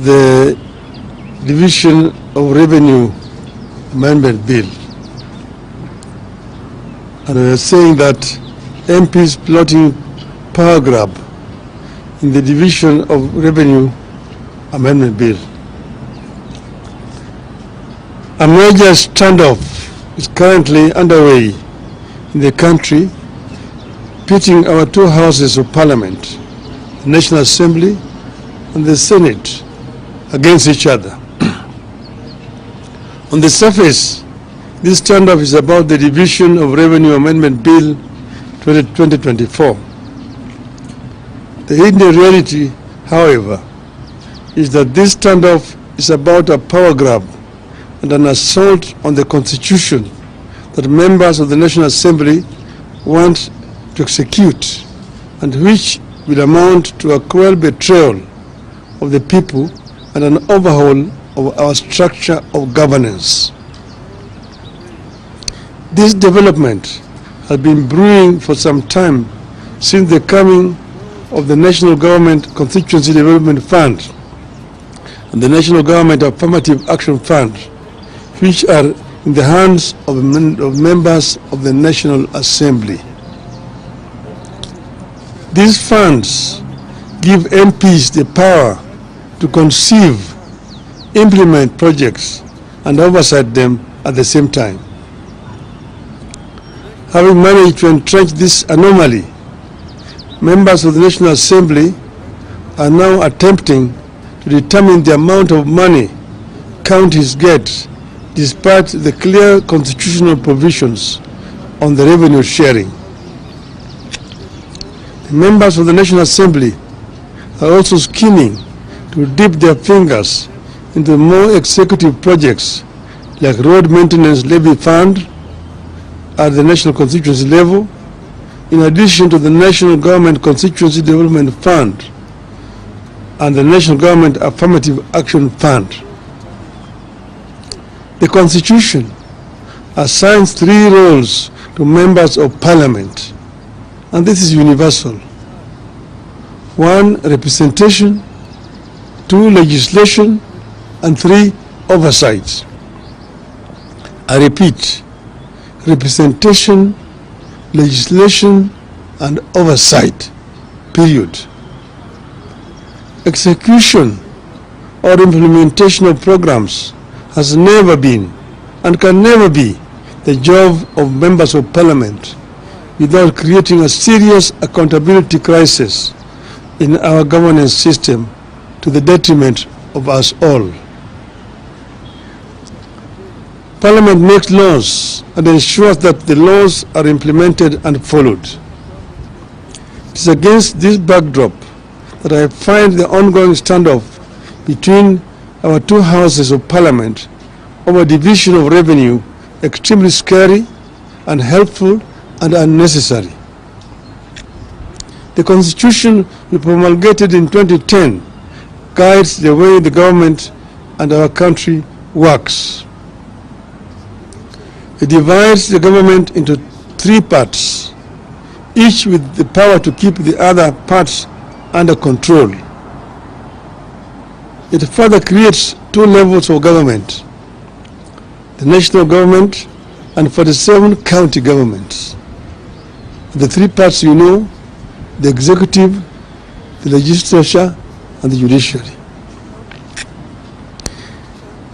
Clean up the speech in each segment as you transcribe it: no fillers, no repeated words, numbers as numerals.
the Division of Revenue Amendment Bill. And we are saying that MPs plotting power grab in the Division of Revenue Amendment Bill. A major standoff is currently underway in the country, pitting our two houses of parliament, the National Assembly and the Senate, against each other. On the surface, this standoff is about the Division of Revenue Amendment Bill 2024. The hidden reality, however, is that this standoff is about a power grab and an assault on the Constitution that members of the National Assembly want to execute, and which will amount to a cruel betrayal of the people and an overhaul of our structure of governance. This development has been brewing for some time since the coming of the National Government Constituency Development Fund and the National Government Affirmative Action Fund, which are in the hands of members of the National Assembly. These funds give MPs the power to conceive, implement projects, and oversight them at the same time. Having managed to entrench this anomaly, members of the National Assembly are now attempting to determine the amount of money counties get, despite the clear constitutional provisions on the revenue sharing. The members of the National Assembly are also scheming to dip their fingers into more executive projects like road maintenance levy fund at the national constituency level, in addition to the National Government Constituency Development Fund and the National Government Affirmative Action Fund. The Constitution assigns 3 roles to members of Parliament, and this is universal. 1, representation; 2, legislation; and 3, oversight. I repeat, representation, legislation, and oversight, period. Execution or implementation of programs has never been and can never be the job of members of Parliament without creating a serious accountability crisis in our governance system to the detriment of us all. Parliament makes laws and ensures that the laws are implemented and followed. It is against this backdrop that I find the ongoing standoff between our two houses of Parliament over division of revenue extremely scary, unhelpful, and unnecessary. The Constitution we promulgated in 2010 guides the way the government and our country works. It divides the government into 3 parts, each with the power to keep the other parts under control. It further creates 2 levels of government: the national government and 47 county governments. The 3 parts you know: the executive, the legislature, and the judiciary.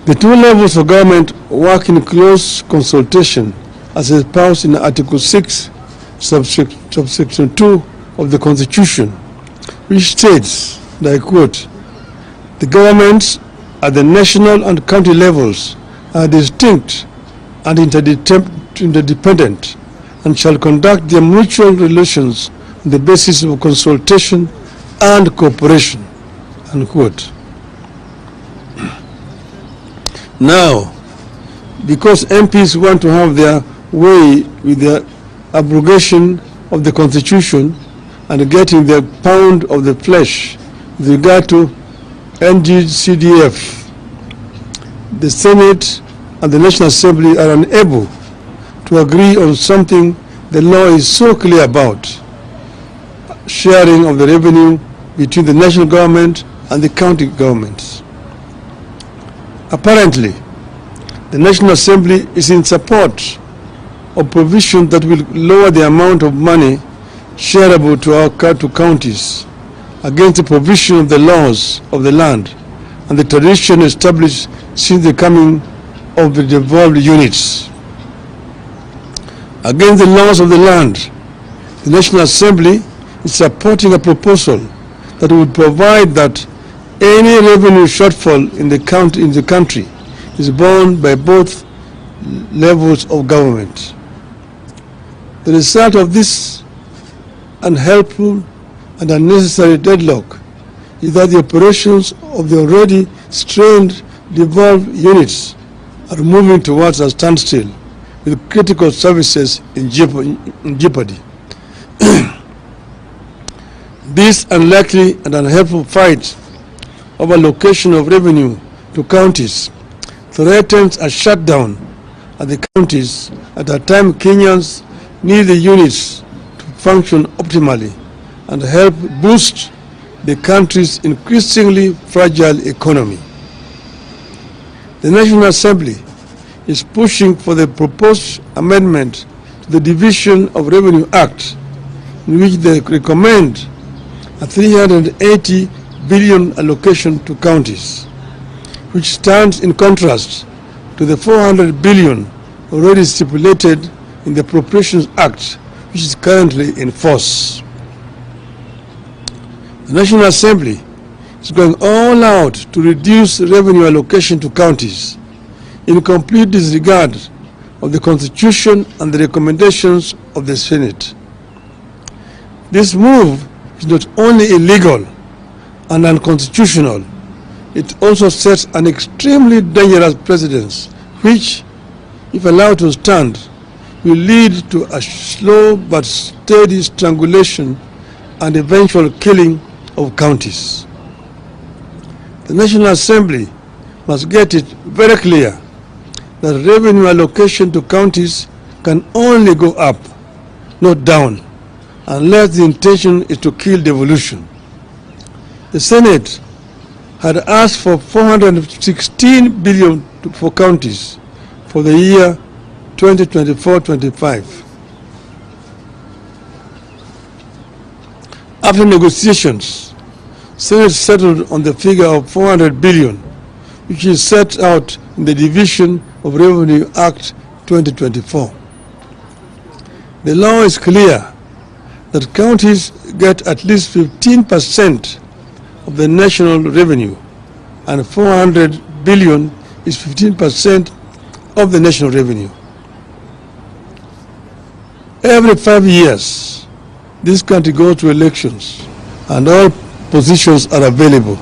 The 2 levels of government work in close consultation as espoused in Article 6, subsection 2 of the Constitution, which states, and I quote, "The governments at the national and county levels are distinct and interdependent and shall conduct their mutual relations on the basis of consultation and cooperation," unquote. Now, because MPs want to have their way with the abrogation of the Constitution and getting their pound of the flesh with regard to NGCDF, the Senate and the National Assembly are unable to agree on something the law is so clear about: sharing of the revenue between the national government and the county governments. Apparently, the National Assembly is in support of provisions that will lower the amount of money shareable to counties against the provision of the laws of the land and the tradition established since the coming of the devolved units. Against the laws of the land, the National Assembly is supporting a proposal that would provide that any revenue shortfall in the country is borne by both levels of government. The result of this unhelpful and unnecessary deadlock is that the operations of the already strained devolved units are moving towards a standstill with critical services in jeopardy. This unlikely and unhelpful fight over allocation of revenue to counties threatens a shutdown at the counties at a time Kenyans need the units to function optimally and help boost the country's increasingly fragile economy. The National Assembly is pushing for the proposed amendment to the Division of Revenue Act, in which they recommend a 380 billion allocation to counties, which stands in contrast to the 400 billion already stipulated in the Appropriations Act, which is currently in force. The National Assembly is going all out to reduce revenue allocation to counties in complete disregard of the Constitution and the recommendations of the Senate. This move is not only illegal and unconstitutional, it also sets an extremely dangerous precedent which, if allowed to stand, will lead to a slow but steady strangulation and eventual killing of counties. The National Assembly must get it very clear that revenue allocation to counties can only go up, not down, unless the intention is to kill devolution. The Senate had asked for 416 billion for counties for the year 2024-25. After negotiations, Senate settled on the figure of 400 billion, which is set out in the Division of Revenue Act 2024. The law is clear that counties get at least 15% of the national revenue, and 400 billion is 15% of the national revenue. Every 5 years, this country goes to elections, and all positions are available,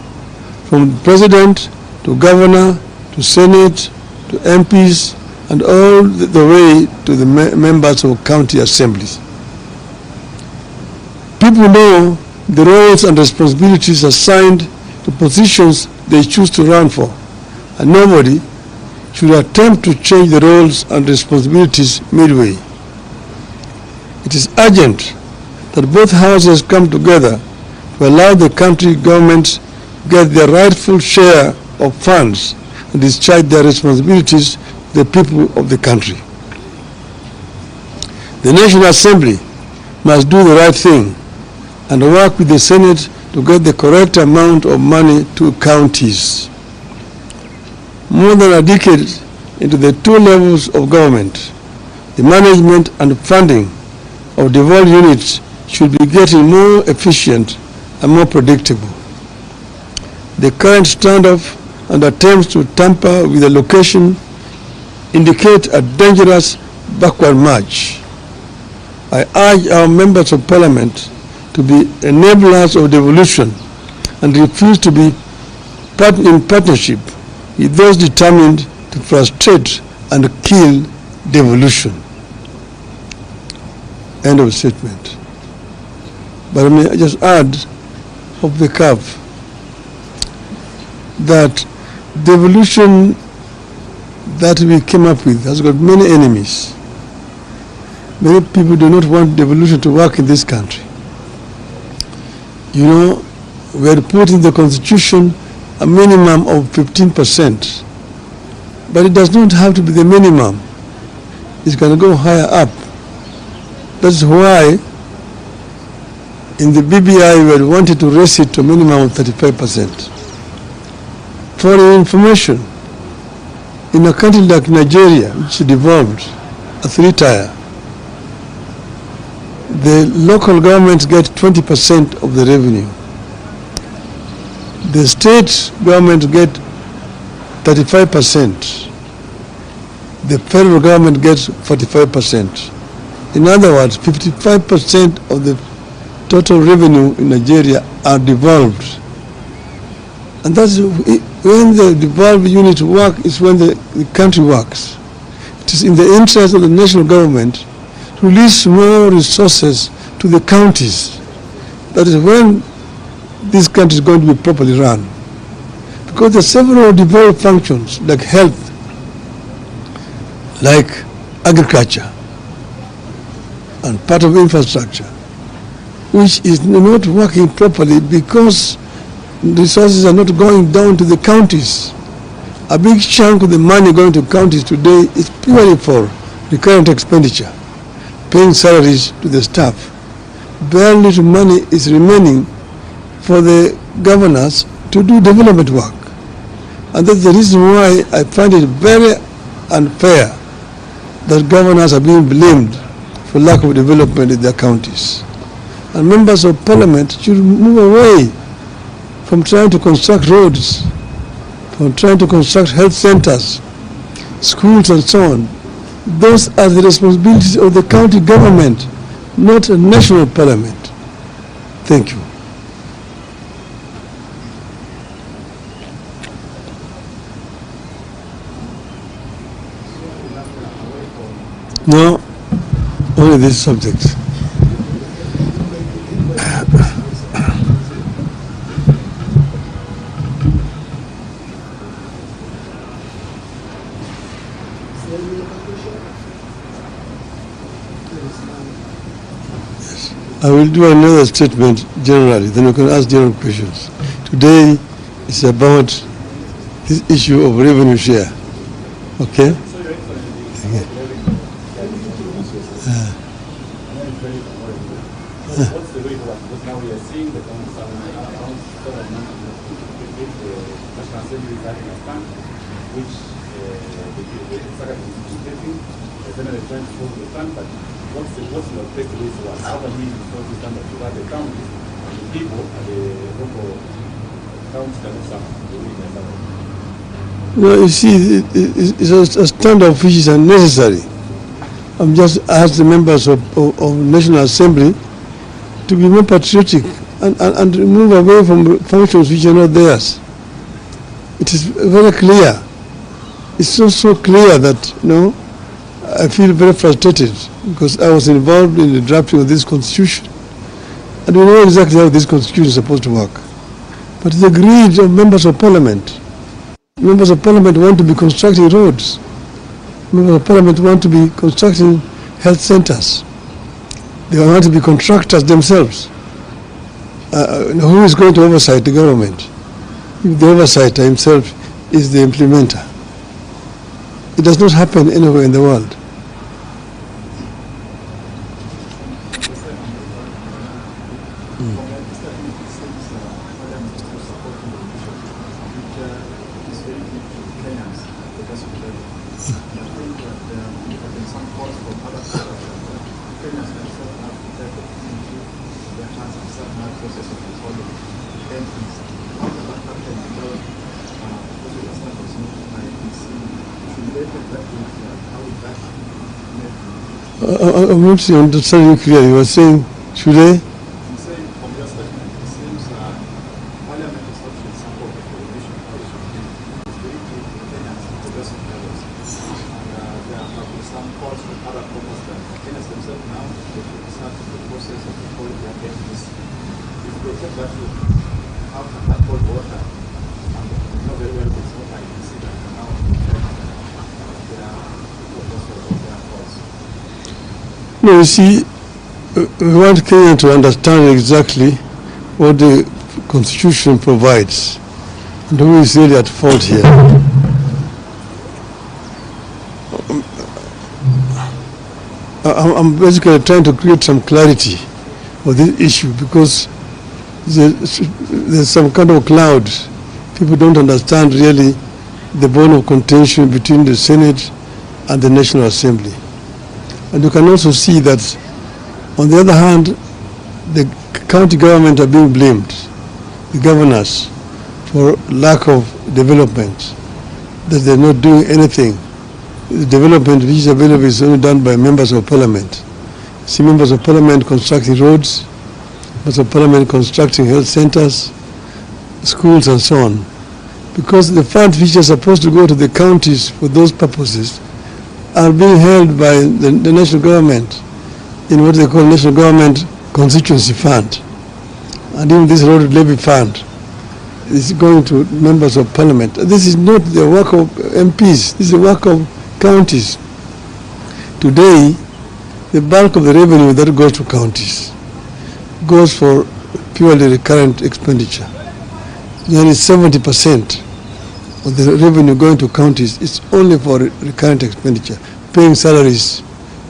from president to governor to senate to MPs and all the way to the members of county assemblies. People know the roles and responsibilities assigned to positions they choose to run for, and nobody should attempt to change the roles and responsibilities midway. It is urgent that both houses come together to allow the country governments get their rightful share of funds and discharge their responsibilities to the people of the country. The National Assembly must do the right thing and work with the Senate to get the correct amount of money to counties. More than a decade into the two levels of government, the management and funding of devolved units should be getting more efficient and more predictable. The current standoff and attempts to tamper with the allocation indicate a dangerous backward march. I urge our members of parliament to be enablers of devolution and refuse to be in partnership with those determined to frustrate and kill devolution. End of statement. But may I just add off the cuff that devolution that we came up with has got many enemies. Many people do not want devolution to work in this country. You know, we had put in the Constitution a minimum of 15% But it does not have to be the minimum. It can go higher up. That's why in the BBI we had wanted to raise it to a minimum of 35%. For your information, in a country like Nigeria, which devolved a three-tier, the local governments get 20% of the revenue. The state government get 35%. The federal government gets 45%. In other words, 55% of the total revenue in Nigeria are devolved. And that's when the devolved unit work is when the country works. It is in the interest of the national government to release more resources to the counties. That is when this country is going to be properly run. Because there are several devolved functions like health, like agriculture, and part of infrastructure, which is not working properly because resources are not going down to the counties. A big chunk of the money going to counties today is purely for recurrent expenditure, paying salaries to the staff. Very little money is remaining for the governors to do development work. And that's the reason why I find it very unfair that governors are being blamed for lack of development in their counties. And members of parliament should move away from trying to construct roads, from trying to construct health centers, schools and so on. Those are the responsibilities of the county government, not a national parliament. Thank you. No, only this subject. I will do another statement generally, then you can ask general questions. Today is about this issue of revenue share. Okay? What's the way forward? Because now we are seeing the National Assembly is having a stand, which the Secretary is indicating. Then they're trying to follow the stand, but what's the best way forward? How can we follow the stand that the counties and the people and the local counties cannot suffer the way they are? No, you see, it's a standoff which is unnecessary. I'm just asked the members of National Assembly to be more patriotic and move away from functions which are not theirs. It is very clear. It's so clear that, you know, I feel very frustrated because I was involved in the drafting of this constitution. And we know exactly how this constitution is supposed to work. But the greed of members of parliament. Members of parliament want to be constructing roads. Members of parliament want to be constructing health centers. They want to be contractors themselves. Who is going to oversight the government? If the oversighter himself is the implementer. It does not happen anywhere in the world. I'm not understanding you clearly. You were saying, should I? I'm saying from your statement, it seems Parliament is not in support of the coalition policy. It's very clear to the Kenyans and progressive levels. And there have been some calls from other corners that Kenyans themselves now they should start the process of recalling their cases. If they take that route, how can that call water? And you know very well it's what I can see that now they are just for their calls. No, you see, we want Kenya to understand exactly what the Constitution provides and who is really at fault here. I'm basically trying to create some clarity for this issue because there's some kind of cloud. People don't understand really the bone of contention between the Senate and the National Assembly. And you can also see that, on the other hand, the county government are being blamed, the governors, for lack of development, that they're not doing anything. The development which is available is only done by members of parliament. See members of parliament constructing roads, members of parliament constructing health centers, schools and so on. Because the funds which are supposed to go to the counties for those purposes are being held by the national government in what they call national government constituency fund. And even this road levy fund is going to members of parliament. This is not the work of MPs, this is the work of counties. Today, the bulk of the revenue that goes to counties goes for purely recurrent expenditure. Nearly 70% of the revenue going to counties is only for recurrent expenditure, paying salaries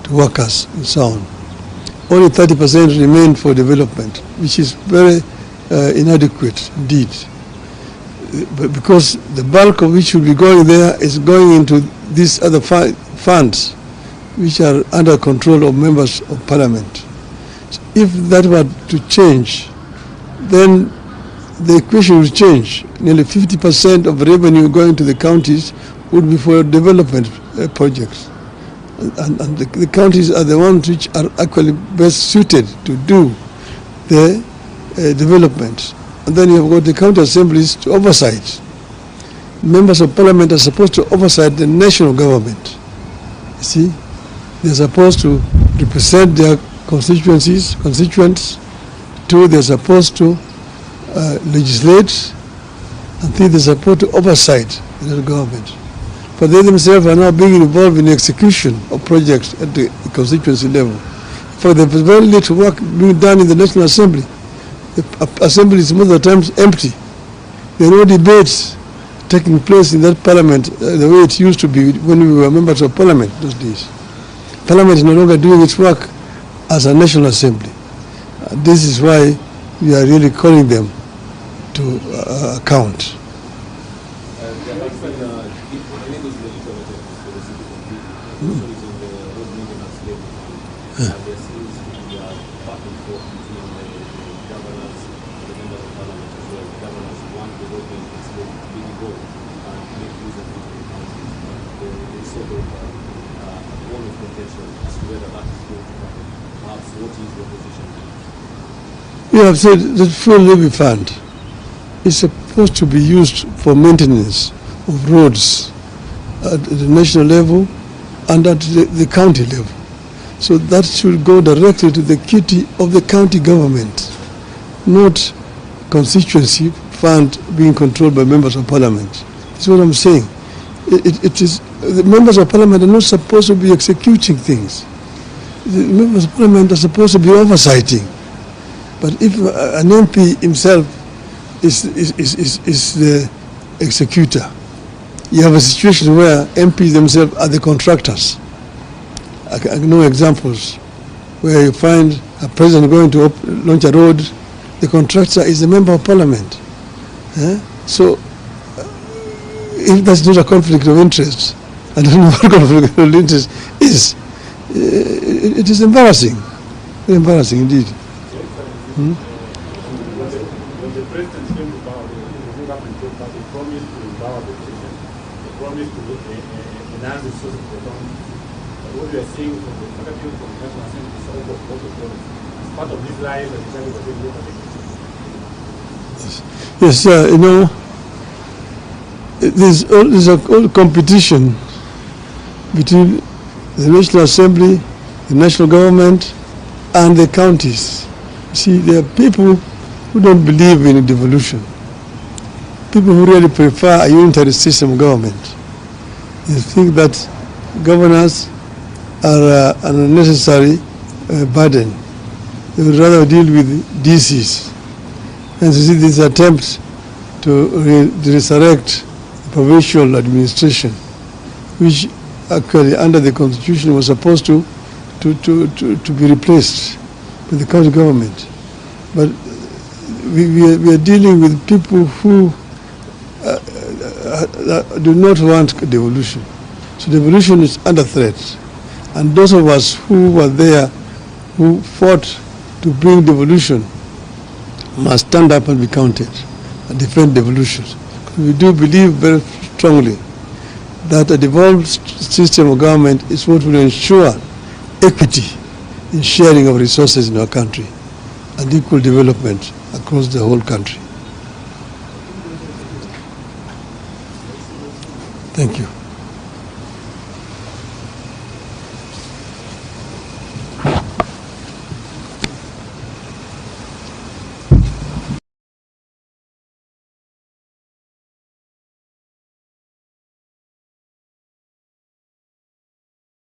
to workers and so on. Only 30% remain for development, which is very inadequate indeed. But because the bulk of which should be going there is going into these other funds, which are under control of members of parliament. So if that were to change, then the equation would change. Nearly 50% of revenue going to the counties would be for development projects. And the counties are the ones which are actually best suited to do the development. And then you have got the county assemblies to oversight. Members of parliament are supposed to oversight the national government. You see, they're supposed to represent their constituents. Two, they're supposed to legislate, and three, they're supposed to oversight the government. But they themselves are now being involved in the execution of projects at the constituency level. For the very little work being done in the National Assembly, the assembly is most of the times empty. There are no debates taking place in that parliament the way it used to be when we were members of parliament those days. Parliament is no longer doing its work as a National Assembly. This is why we are really calling them to account. You have said the fuel levy fund is supposed to be used for maintenance of roads at the national level and at the county level. So that should go directly to the kitty of the county government, not constituency fund being controlled by members of parliament. That's what I'm saying. It is the members of parliament are not supposed to be executing things. The members of parliament are supposed to be oversighting. But if an MP himself is the executor, you have a situation where MPs themselves are the contractors. I know examples where you find a president going to launch a road, the contractor is a member of parliament. So if that's not a conflict of interest, I don't know what conflict of interest is. It is embarrassing, very embarrassing indeed. When the president came to power, the government came to power, he promised to empower the president. He promised to enhance the source of the economy. But what we are seeing from the Secretary of the National Assembly is all of what was done. As part of these lies that the government was doing, yes, you know, there's a whole competition between the National Assembly, the national government, and the counties. See, there are people who don't believe in devolution. People who really prefer a unitary system of government. They think that governors are an unnecessary burden. They would rather deal with DCs. And you see this attempt to resurrect provincial administration, which actually under the constitution was supposed to to be replaced by the county government. But we are dealing with people who do not want devolution. So devolution is under threat. And those of us who were there, who fought to bring devolution, must stand up and be counted and defend devolution. We do believe very strongly that a devolved system of government is what will ensure equity in sharing of resources in our country and equal development across the whole country. Thank you.